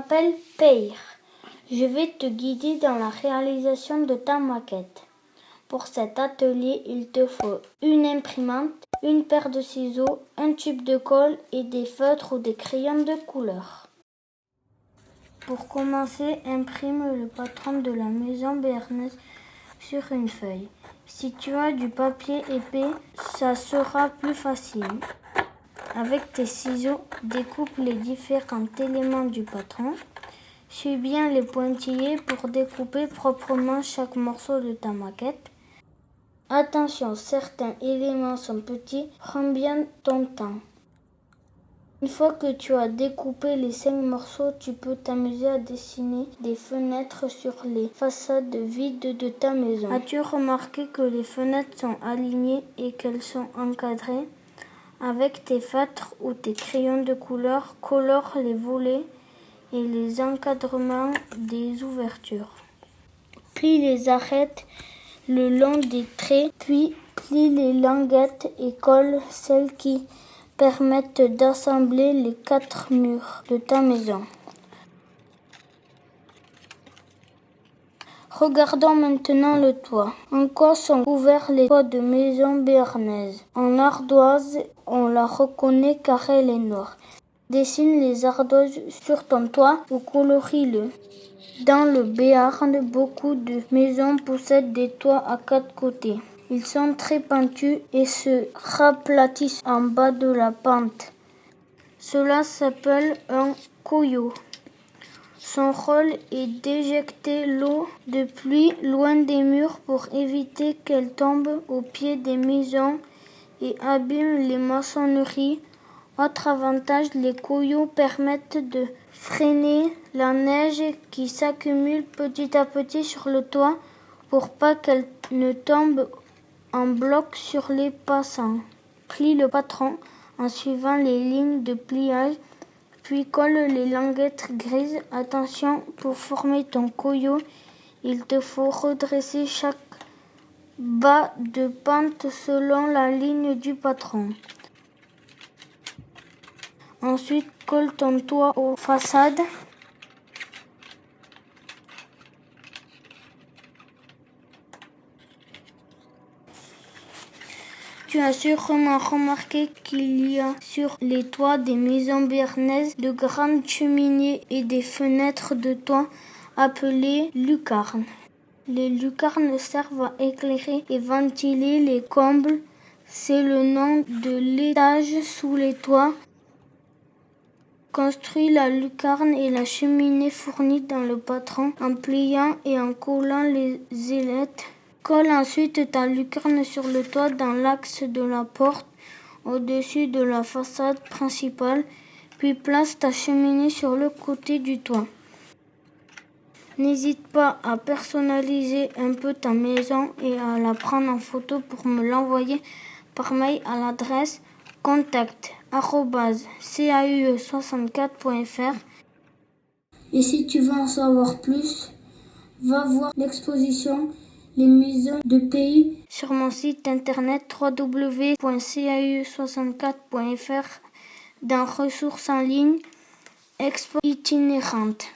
m'appelle Peir. Je vais te guider dans la réalisation de ta maquette. Pour cet atelier, il te faut une imprimante, une paire de ciseaux, un tube de colle et des feutres ou des crayons de couleur. Pour commencer, imprime le patron de la maison béarnaise sur une feuille. Si tu as du papier épais, ça sera plus facile. Avec tes ciseaux, découpe les différents éléments du patron. Suis bien les pointillés pour découper proprement chaque morceau de ta maquette. Attention, certains éléments sont petits, prends bien ton temps. Une fois que tu as découpé les 5 morceaux, tu peux t'amuser à dessiner des fenêtres sur les façades vides de ta maison. As-tu remarqué que les fenêtres sont alignées et qu'elles sont encadrées? Avec tes feutres ou tes crayons de couleur, colore les volets et les encadrements des ouvertures. Plie les arêtes le long des traits, puis plie les languettes et colle celles qui permettent d'assembler les 4 murs de ta maison. Regardons maintenant le toit. En quoi sont couverts les toits de maisons béarnaises? En ardoise, on la reconnaît car elle est noire. Dessine les ardoises sur ton toit ou colorie-le. Dans le Béarn, beaucoup de maisons possèdent des toits à 4 côtés. Ils sont très pentus et se raplatissent en bas de la pente. Cela s'appelle un coyot. Son rôle est d'éjecter l'eau de pluie loin des murs pour éviter qu'elle tombe au pied des maisons et abîme les maçonneries. Autre avantage, les coyots permettent de freiner la neige qui s'accumule petit à petit sur le toit pour pas qu'elle ne tombe en bloc sur les passants. Plie le patron en suivant les lignes de pliage, puis colle les languettes grises. Attention, pour former ton coyot, il te faut redresser chaque bas de pente selon la ligne du patron. Ensuite, colle ton toit aux façades. Tu as sûrement remarqué qu'il y a sur les toits des maisons béarnaises de grandes cheminées et des fenêtres de toit appelées lucarnes. Les lucarnes servent à éclairer et ventiler les combles. C'est le nom de l'étage sous les toits. Construis la lucarne et la cheminée fournie dans le patron en pliant et en collant les ailettes. Colle ensuite ta lucarne sur le toit dans l'axe de la porte au-dessus de la façade principale, puis place ta cheminée sur le côté du toit. N'hésite pas à personnaliser un peu ta maison et à la prendre en photo pour me l'envoyer par mail à l'adresse contact@caue64.fr. Et si tu veux en savoir plus, va voir l'exposition Les maisons de pays sur mon site internet www.caue64.fr dans ressources en ligne, expo itinérante.